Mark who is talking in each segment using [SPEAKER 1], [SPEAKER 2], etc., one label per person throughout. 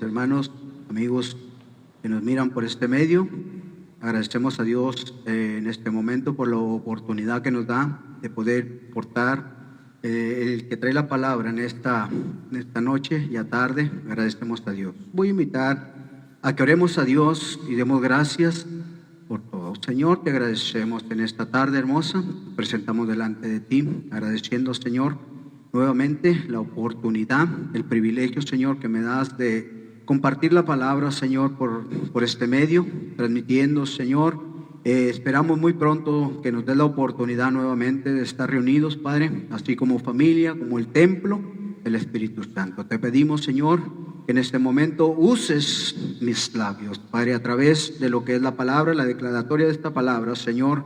[SPEAKER 1] hermanos, amigos que nos miran por este medio. Agradecemos a Dios en este momento por la oportunidad que nos da de poder portar el que trae la palabra en esta noche, ya tarde. Agradecemos a Dios. Voy a invitar a que oremos a Dios y demos gracias por todo. Señor, te agradecemos en esta tarde hermosa. Nos presentamos delante de ti, agradeciendo, Señor, nuevamente la oportunidad, el privilegio, Señor, que me das de compartir la palabra, Señor, por este medio, transmitiendo, Señor. Esperamos muy pronto que nos dé la oportunidad nuevamente de estar reunidos, Padre, así como familia, como el templo del Espíritu Santo. Te pedimos, Señor, que en este momento uses mis labios, Padre, a través de lo que es la palabra, la declaratoria de esta palabra, Señor.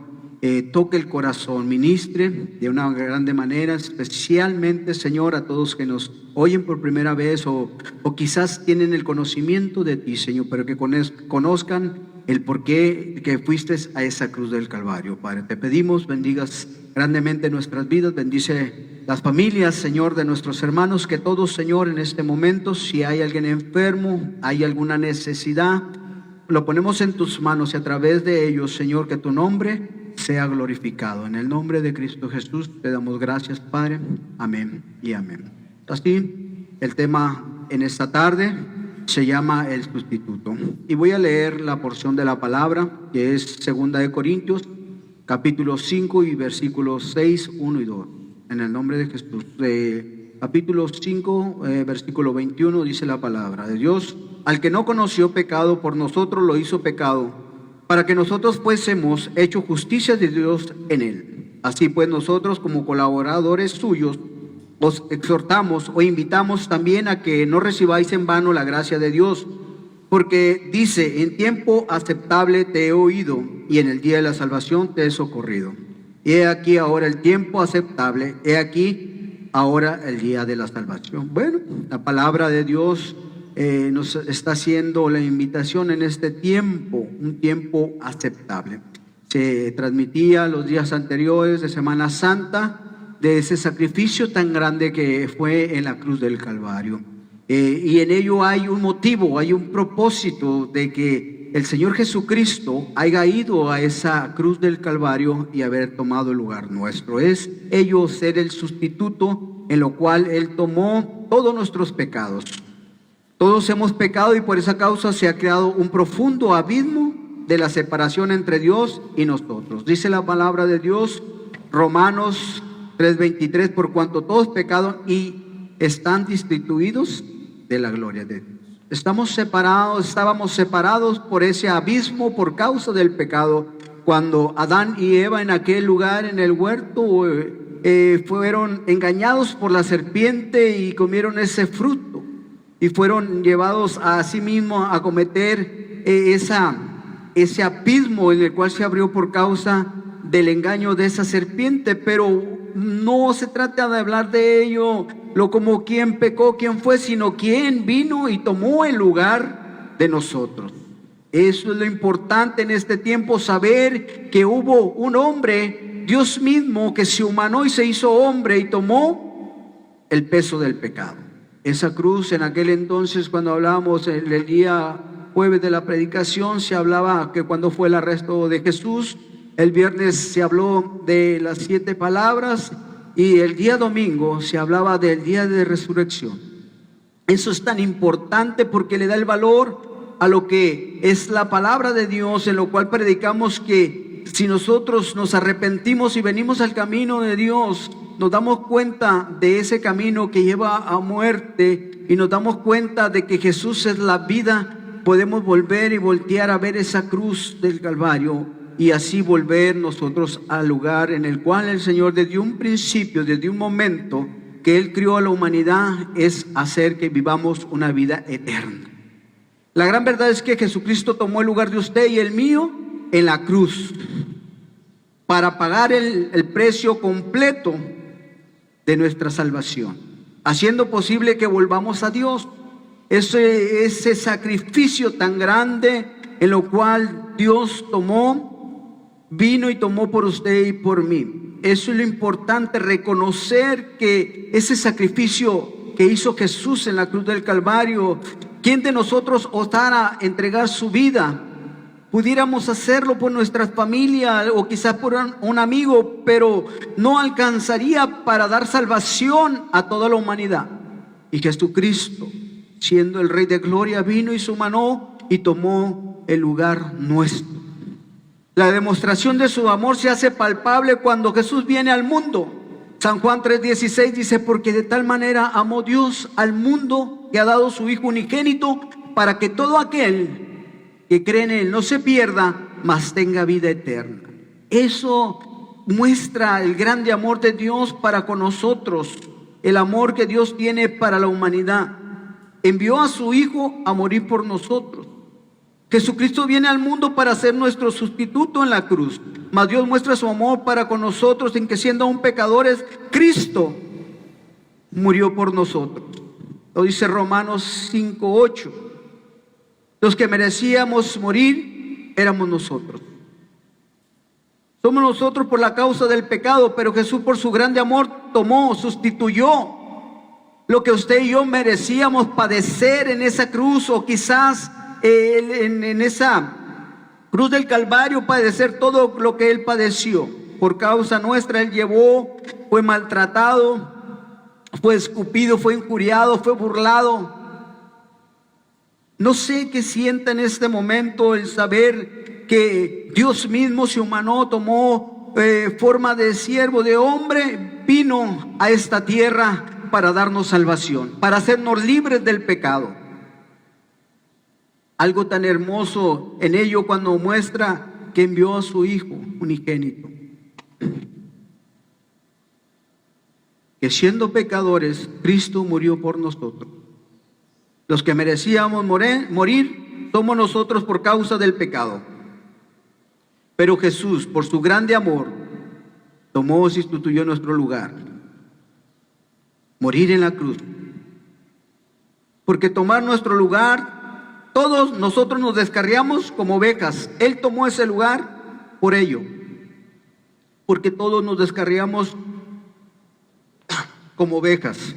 [SPEAKER 1] Toque el corazón, ministre de una grande manera, especialmente, Señor, a todos que nos oyen por primera vez o quizás tienen el conocimiento de ti, Señor, pero que conozcan el por qué que fuiste a esa cruz del Calvario, Padre. Te pedimos, bendigas grandemente nuestras vidas, bendice las familias, Señor, de nuestros hermanos, que todos, Señor, en este momento, si hay alguien enfermo, hay alguna necesidad, lo ponemos en tus manos y a través de ellos, Señor, que tu nombre sea glorificado. En el nombre de Cristo Jesús te damos gracias, Padre. Amén y amén. Así, el tema en esta tarde se llama el sustituto. Y voy a leer la porción de la palabra que es 2 de Corintios, capítulo 5 y versículos 6, 1 y 2. En el nombre de Jesús. Capítulo 5, versículo 21 dice la palabra de Dios: al que no conoció pecado, por nosotros lo hizo pecado, para que nosotros fuésemos hecho justicia de Dios en él. Así pues, nosotros como colaboradores suyos os exhortamos o invitamos también a que no recibáis en vano la gracia de Dios, porque dice: en tiempo aceptable te he oído, y en el día de la salvación te he socorrido. Y he aquí ahora el tiempo aceptable, he aquí ahora el día de la salvación. Bueno, la palabra de Dios nos está haciendo la invitación en este tiempo, un tiempo aceptable. Se transmitía los días anteriores de Semana Santa de ese sacrificio tan grande que fue en la cruz del Calvario. Y en ello hay un motivo, hay un propósito de que el Señor Jesucristo haya ido a esa cruz del Calvario y haber tomado el lugar nuestro. Es ello ser el sustituto, en lo cual Él tomó todos nuestros pecados. Todos hemos pecado y por esa causa se ha creado un profundo abismo de la separación entre Dios y nosotros. Dice la palabra de Dios, Romanos 3:23, por cuanto todos pecaron y están destituidos de la gloria de Dios. Estábamos separados por ese abismo por causa del pecado. Cuando Adán y Eva en aquel lugar, en el huerto, fueron engañados por la serpiente y comieron ese fruto. Y fueron llevados a sí mismos a cometer ese abismo en el cual se abrió por causa del engaño de esa serpiente. Pero no se trata de hablar de ello, como quién pecó, quién fue, sino quién vino y tomó el lugar de nosotros. Eso es lo importante en este tiempo, saber que hubo un hombre, Dios mismo, que se humanó y se hizo hombre y tomó el peso del pecado. Esa cruz en aquel entonces, cuando hablábamos el día jueves de la predicación, se hablaba que cuando fue el arresto de Jesús, el viernes se habló de las 7 palabras y el día domingo se hablaba del día de resurrección. Eso es tan importante porque le da el valor a lo que es la palabra de Dios, en lo cual predicamos que si nosotros nos arrepentimos y venimos al camino de Dios, nos damos cuenta de ese camino que lleva a muerte y nos damos cuenta de que Jesús es la vida, podemos volver y voltear a ver esa cruz del Calvario y así volver nosotros al lugar en el cual el Señor desde un principio, desde un momento que Él crió a la humanidad, es hacer que vivamos una vida eterna. La gran verdad es que Jesucristo tomó el lugar de usted y el mío en la cruz para pagar el precio completo de nuestra salvación, haciendo posible que volvamos a Dios. Ese sacrificio tan grande en lo cual Dios vino y tomó por usted y por mí. Eso es lo importante, reconocer que ese sacrificio que hizo Jesús en la cruz del Calvario, ¿Quién de nosotros osara entregar su vida? Pudiéramos hacerlo por nuestra familia o quizás por un amigo, pero no alcanzaría para dar salvación a toda la humanidad. Y Jesucristo, siendo el Rey de Gloria, vino y se humanó y tomó el lugar nuestro. La demostración de su amor se hace palpable cuando Jesús viene al mundo. San Juan 3:16 dice: porque de tal manera amó Dios al mundo que ha dado su Hijo unigénito, para que todo aquel que cree en Él no se pierda, mas tenga vida eterna. Eso muestra el grande amor de Dios para con nosotros, el amor que Dios tiene para la humanidad. Envió a su Hijo a morir por nosotros. Jesucristo viene al mundo para ser nuestro sustituto en la cruz, mas Dios muestra su amor para con nosotros en que, siendo aún pecadores, Cristo murió por nosotros. Lo dice Romanos 5:8. Los que merecíamos morir éramos nosotros. Somos nosotros por la causa del pecado, pero Jesús, por su grande amor, sustituyó lo que usted y yo merecíamos padecer en esa cruz, o quizás en esa cruz del Calvario padecer todo lo que Él padeció. Por causa nuestra Él llevó, fue maltratado, fue escupido, fue injuriado, fue burlado. No sé qué sienta en este momento el saber que Dios mismo se humanó, tomó forma de siervo, de hombre, vino a esta tierra para darnos salvación, para hacernos libres del pecado. Algo tan hermoso en ello cuando muestra que envió a su Hijo unigénito, que siendo pecadores, Cristo murió por nosotros. Los que merecíamos morir somos nosotros por causa del pecado. Pero Jesús, por su grande amor, tomó y sustituyó nuestro lugar. Morir en la cruz. Porque tomar nuestro lugar, todos nosotros nos descarriamos como ovejas. Él tomó ese lugar por ello. Porque todos nos descarriamos como ovejas.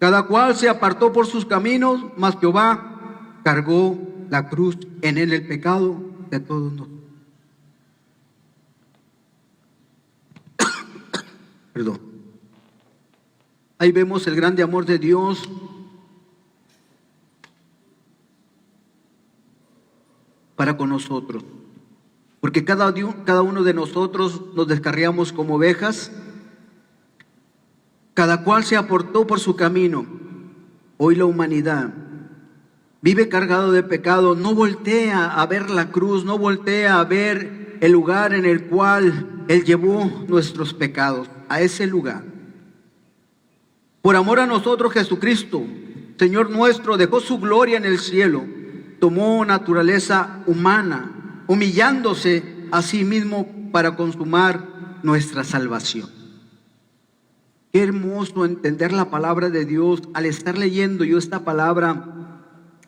[SPEAKER 1] Cada cual se apartó por sus caminos, mas Jehová cargó la cruz, en él el pecado de todos nosotros. Perdón. Ahí vemos el grande amor de Dios para con nosotros. Porque cada uno de nosotros nos descarriamos como ovejas. Cada cual se apartó por su camino. Hoy la humanidad vive cargado de pecado. No voltea a ver la cruz, no voltea a ver el lugar en el cual Él llevó nuestros pecados, a ese lugar. Por amor a nosotros, Jesucristo, Señor nuestro, dejó su gloria en el cielo, tomó naturaleza humana, humillándose a sí mismo para consumar nuestra salvación. Qué hermoso entender la palabra de Dios. Al estar leyendo yo esta palabra,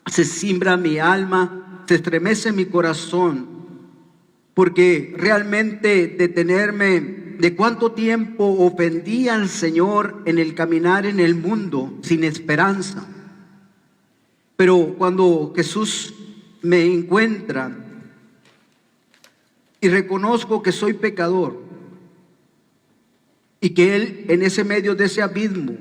[SPEAKER 1] se simbra mi alma, se estremece mi corazón, porque realmente detenerme de cuánto tiempo ofendí al Señor en el caminar en el mundo sin esperanza. Pero cuando Jesús me encuentra y reconozco que soy pecador, y que Él, en ese medio de ese abismo,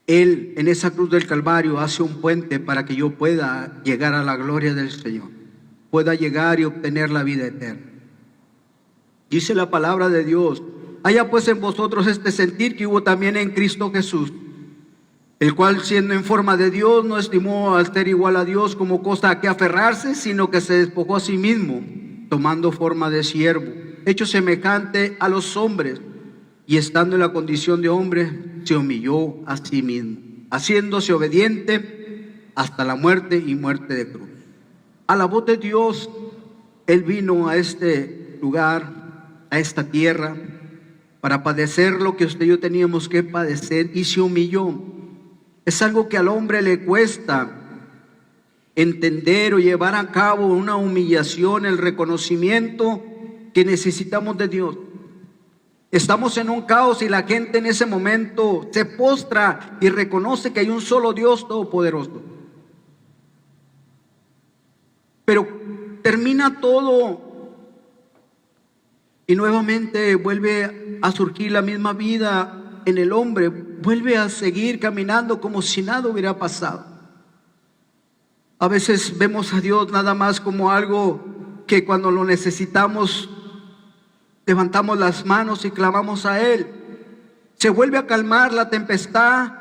[SPEAKER 1] Él en esa cruz del Calvario hace un puente para que yo pueda llegar a la gloria del Señor, pueda llegar y obtener la vida eterna. Dice la palabra de Dios: haya pues en vosotros este sentir que hubo también en Cristo Jesús, el cual, siendo en forma de Dios, no estimó al ser igual a Dios como cosa a que aferrarse, sino que se despojó a sí mismo, tomando forma de siervo, hecho semejante a los hombres, y estando en la condición de hombre, se humilló a sí mismo, haciéndose obediente hasta la muerte y muerte de cruz. A la voz de Dios, Él vino a este lugar, a esta tierra, para padecer lo que usted y yo teníamos que padecer, y se humilló. Es algo que al hombre le cuesta entender o llevar a cabo, una humillación, el reconocimiento que necesitamos de Dios. Estamos en un caos y la gente en ese momento se postra y reconoce que hay un solo Dios todopoderoso. Pero termina todo y nuevamente vuelve a surgir la misma vida en el hombre, vuelve a seguir caminando como si nada hubiera pasado. A veces vemos a Dios nada más como algo que cuando lo necesitamos levantamos las manos y clamamos a Él. Se vuelve a calmar la tempestad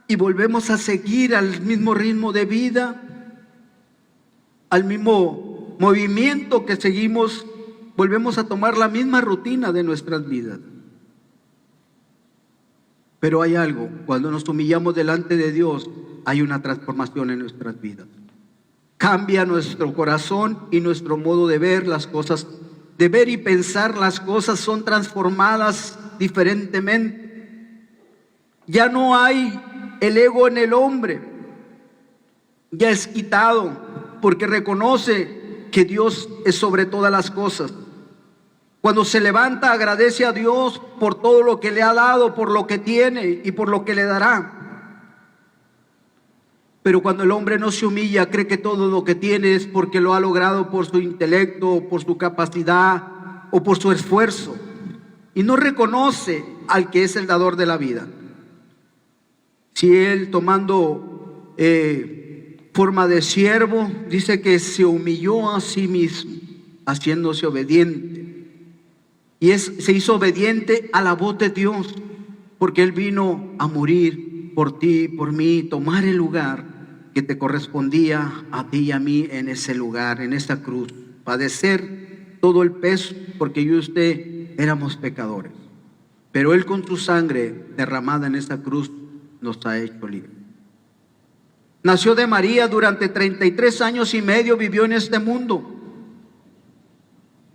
[SPEAKER 1] y volvemos a seguir al mismo ritmo de vida, al mismo movimiento que seguimos, volvemos a tomar la misma rutina de nuestras vidas. Pero hay algo, cuando nos humillamos delante de Dios, hay una transformación en nuestras vidas. Cambia nuestro corazón y nuestro modo de ver las cosas. De ver y pensar las cosas son transformadas diferentemente. Ya no hay el ego en el hombre, ya es quitado, porque reconoce que Dios es sobre todas las cosas. Cuando se levanta, agradece a Dios por todo lo que le ha dado, por lo que tiene y por lo que le dará. Pero cuando el hombre no se humilla, cree que todo lo que tiene es porque lo ha logrado por su intelecto, por su capacidad o por su esfuerzo. Y no reconoce al que es el dador de la vida. Si él, tomando forma de siervo, dice que se humilló a sí mismo, haciéndose obediente. Y se hizo obediente a la voz de Dios, porque Él vino a morir por ti, por mí, tomar el lugar que te correspondía a ti y a mí en ese lugar, en esa cruz, padecer todo el peso, porque yo y usted éramos pecadores, pero Él con su sangre derramada en esa cruz nos ha hecho libres. Nació de María, durante 33 años y medio vivió en este mundo.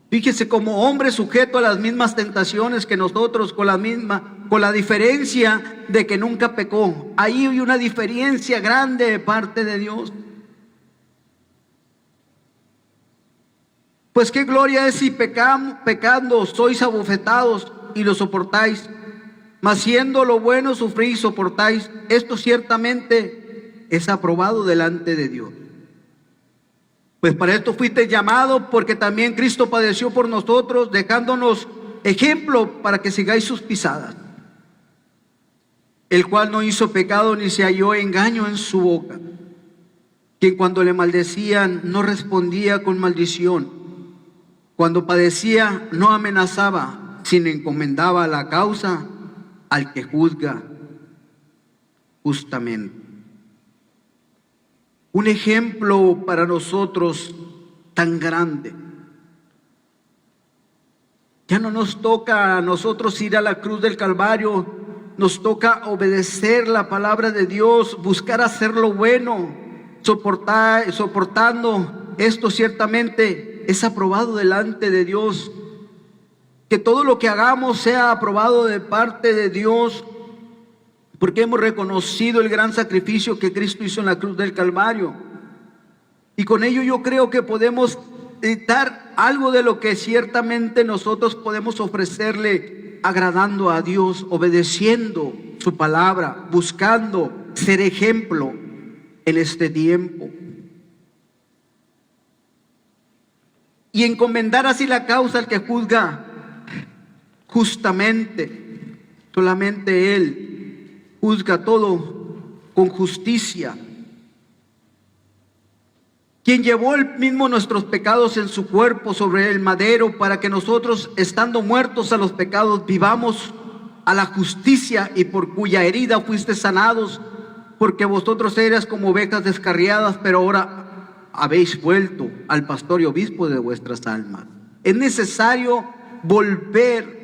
[SPEAKER 1] Fíjese, como hombre sujeto a las mismas tentaciones que nosotros, con la diferencia de que nunca pecó. Ahí hay una diferencia grande de parte de Dios. Pues qué gloria es si pecando sois abofetados y lo soportáis, mas siendo lo bueno sufrís y soportáis. Esto ciertamente es aprobado delante de Dios. Pues para esto fuiste llamado, porque también Cristo padeció por nosotros, dejándonos ejemplo para que sigáis sus pisadas, el cual no hizo pecado ni se halló engaño en su boca, quien cuando le maldecían no respondía con maldición, cuando padecía no amenazaba, sino encomendaba la causa al que juzga justamente. Un ejemplo para nosotros tan grande. Ya no nos toca a nosotros ir a la cruz del Calvario, nos toca obedecer la palabra de Dios, buscar hacer lo bueno, soportando. Esto ciertamente es aprobado delante de Dios. Que todo lo que hagamos sea aprobado de parte de Dios, porque hemos reconocido el gran sacrificio que Cristo hizo en la cruz del Calvario. Y con ello yo creo que podemos dar algo de lo que ciertamente nosotros podemos ofrecerle, agradando a Dios, obedeciendo su palabra, buscando ser ejemplo en este tiempo. Y encomendar así la causa al que juzga justamente. Solamente Él juzga todo con justicia. Quien llevó Él mismo nuestros pecados en su cuerpo sobre el madero, para que nosotros, estando muertos a los pecados, vivamos a la justicia, y por cuya herida fuiste sanados, porque vosotros eras como ovejas descarriadas, pero ahora habéis vuelto al pastor y obispo de vuestras almas. Es necesario volver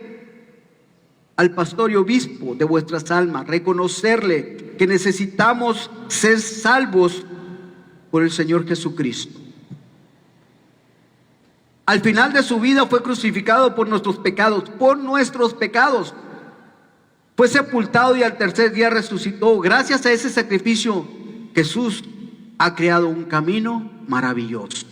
[SPEAKER 1] al pastor y obispo de vuestras almas, reconocerle que necesitamos ser salvos por el Señor Jesucristo. Al final de su vida fue crucificado por nuestros pecados, Fue sepultado y al tercer día resucitó. Gracias a ese sacrificio, Jesús ha creado un camino maravilloso.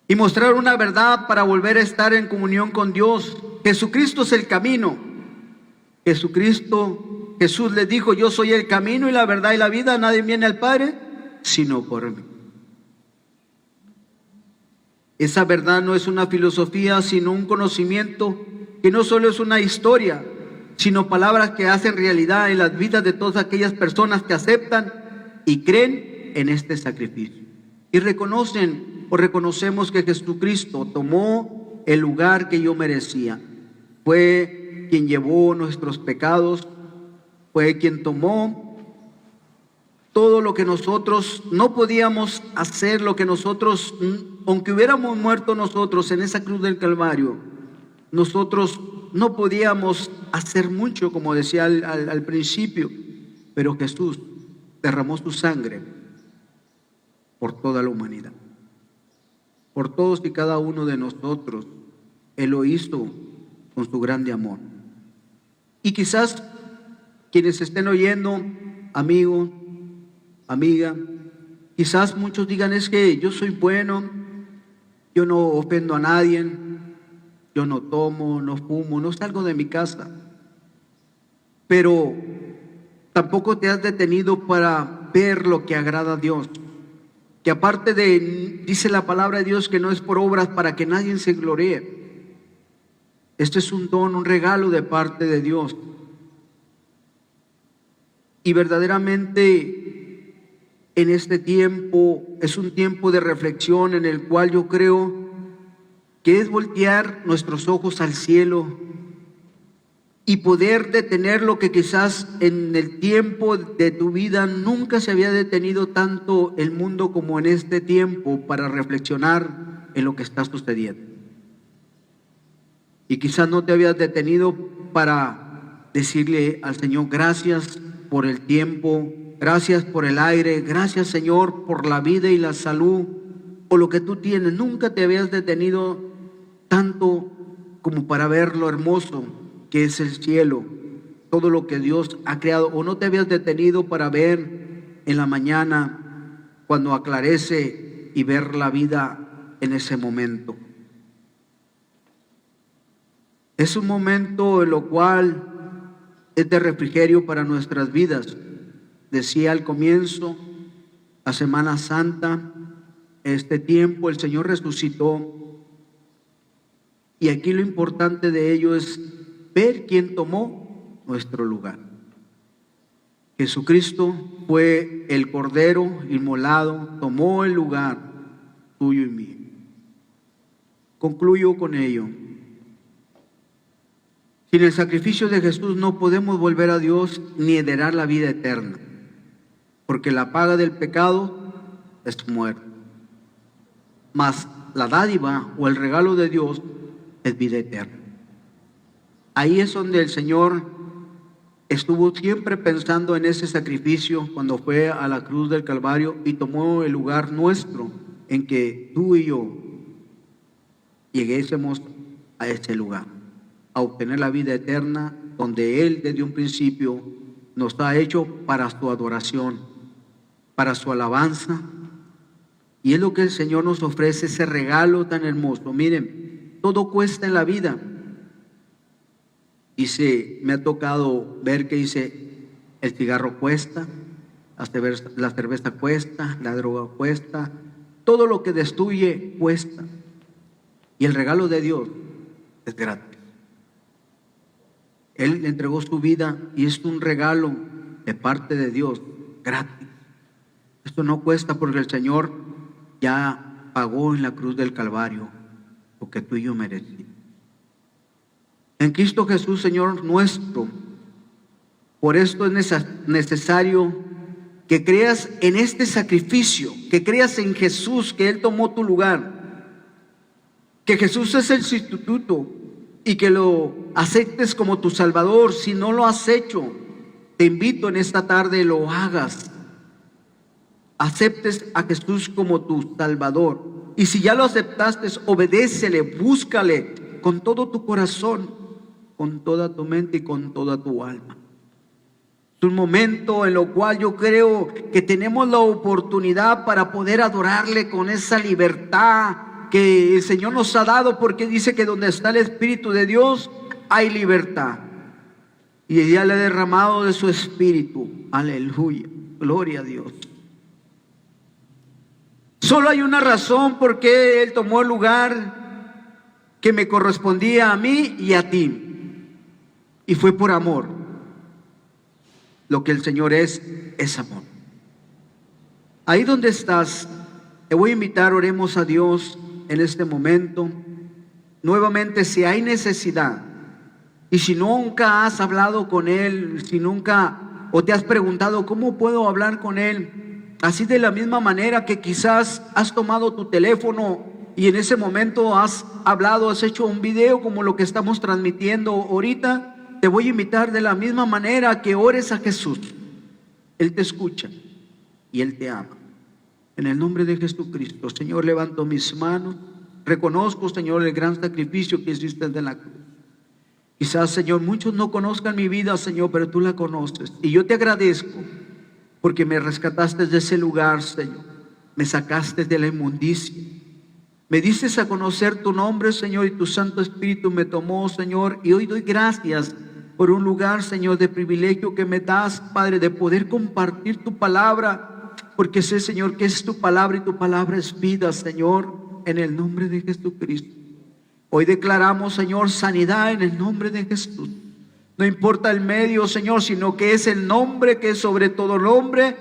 [SPEAKER 1] y mostrar una verdad para volver a estar en comunión con Dios. Jesucristo es el camino. Jesús les dijo: yo soy el camino y la verdad y la vida, nadie viene al Padre sino por mí. Esa verdad no es una filosofía, sino un conocimiento que no solo es una historia, sino palabras que hacen realidad en las vidas de todas aquellas personas que aceptan y creen en este sacrificio. Y reconocemos que Jesucristo tomó el lugar que yo merecía. Fue quien llevó nuestros pecados, fue quien tomó todo lo que nosotros no podíamos hacer, lo que nosotros, aunque hubiéramos muerto nosotros en esa cruz del Calvario, nosotros no podíamos hacer mucho, como decía al principio, pero Jesús derramó su sangre por toda la humanidad, por todos y cada uno de nosotros. Él lo hizo con su grande amor. Y quizás quienes estén oyendo, amigo, amiga, quizás muchos digan: es que yo soy bueno, yo no ofendo a nadie, yo no tomo, no fumo, no salgo de mi casa. Pero tampoco te has detenido para ver lo que agrada a Dios. Que aparte dice la palabra de Dios, que no es por obras para que nadie se gloríe. Este es un don, un regalo de parte de Dios. Y verdaderamente en este tiempo es un tiempo de reflexión en el cual yo creo que es voltear nuestros ojos al cielo y poder detener lo que quizás en el tiempo de tu vida nunca se había detenido tanto el mundo como en este tiempo, para reflexionar en lo que está sucediendo. Y quizás no te habías detenido para decirle al Señor: gracias por el tiempo, gracias por el aire, gracias, Señor, por la vida y la salud, o lo que tú tienes. Nunca te habías detenido tanto como para ver lo hermoso que es el cielo, todo lo que Dios ha creado. O no te habías detenido para ver en la mañana cuando aclarece y ver la vida en ese momento. Es un momento en lo cual es de refrigerio para nuestras vidas. Decía al comienzo, la Semana Santa, este tiempo el Señor resucitó, y aquí lo importante de ello es ver quién tomó nuestro lugar. Jesucristo fue el Cordero inmolado, tomó el lugar tuyo y mío. Concluyo con ello. Sin el sacrificio de Jesús no podemos volver a Dios ni heredar la vida eterna, porque la paga del pecado es muerte, mas la dádiva o el regalo de Dios es vida eterna. Ahí es donde el Señor estuvo siempre pensando en ese sacrificio cuando fue a la cruz del Calvario y tomó el lugar nuestro, en que tú y yo lleguésemos a ese lugar, a obtener la vida eterna, donde Él desde un principio nos ha hecho para su adoración, para su alabanza. Y es lo que el Señor nos ofrece, ese regalo tan hermoso. Miren, todo cuesta en la vida. Me ha tocado ver que dice: el cigarro cuesta, la cerveza cuesta, la droga cuesta, todo lo que destruye cuesta. Y el regalo de Dios es gratis. Él entregó su vida y es un regalo de parte de Dios, gratis. Esto no cuesta, porque el Señor ya pagó en la cruz del Calvario lo que tú y yo merecíamos. En Cristo Jesús, Señor nuestro. Por esto es necesario que creas en este sacrificio, que creas en Jesús, que Él tomó tu lugar, que Jesús es el sustituto, y que lo aceptes como tu Salvador. Si no lo has hecho, te invito en esta tarde lo hagas. Aceptes a Jesús como tu Salvador. Y si ya lo aceptaste, obedécele, búscale con todo tu corazón, con toda tu mente y con toda tu alma. Es un momento en lo cual yo creo que tenemos la oportunidad para poder adorarle con esa libertad que el Señor nos ha dado, porque dice que donde está el Espíritu de Dios hay libertad. Y ella le ha derramado de su Espíritu. Aleluya, gloria a Dios. Solo hay una razón por qué Él tomó el lugar que me correspondía a mí y a ti, y fue por amor. Lo que el Señor es amor. Ahí donde estás, te voy a invitar, oremos a Dios en este momento. Nuevamente, si hay necesidad, y si nunca has hablado con Él, si nunca, o te has preguntado, ¿cómo puedo hablar con Él? Así de la misma manera que quizás has tomado tu teléfono y en ese momento has hablado, has hecho un video como lo que estamos transmitiendo ahorita, te voy a invitar de la misma manera que ores a Jesús. Él te escucha y Él te ama. En el nombre de Jesucristo, Señor, levanto mis manos. Reconozco, Señor, el gran sacrificio que hiciste de la cruz. Quizás, Señor, muchos no conozcan mi vida, Señor, pero tú la conoces. Y yo te agradezco porque me rescataste de ese lugar, Señor. Me sacaste de la inmundicia. Me diste a conocer tu nombre, Señor, y tu Santo Espíritu me tomó, Señor. Y hoy doy gracias por un lugar, Señor, de privilegio que me das, Padre, de poder compartir tu palabra. Porque sé, Señor, que es tu palabra y tu palabra es vida, Señor, en el nombre de Jesucristo. Hoy declaramos, Señor, sanidad en el nombre de Jesús. No importa el medio, Señor, sino que es el nombre que es sobre todo nombre.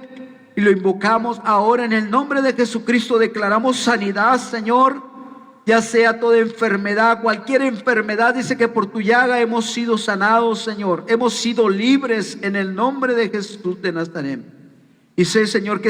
[SPEAKER 1] Y lo invocamos ahora en el nombre de Jesucristo. Declaramos sanidad, Señor, ya sea toda enfermedad, cualquier enfermedad. Dice que por tu llaga hemos sido sanados, Señor. Hemos sido libres en el nombre de Jesús de Nazaret. Y sé, Señor, que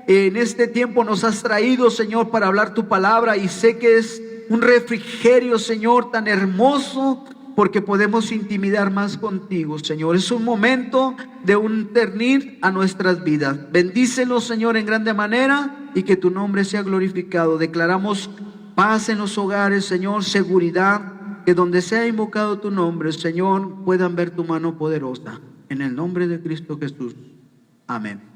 [SPEAKER 1] en este tiempo nos has traído, Señor, para hablar tu palabra. Y sé que es un refrigerio, Señor, tan hermoso, porque podemos intimidar más contigo, Señor. Es un momento de unir a nuestras vidas. Bendícelos, Señor, en grande manera, y que tu nombre sea glorificado. Declaramos paz en los hogares, Señor, seguridad, que donde sea invocado tu nombre, Señor, puedan ver tu mano poderosa. En el nombre de Cristo Jesús. Amén.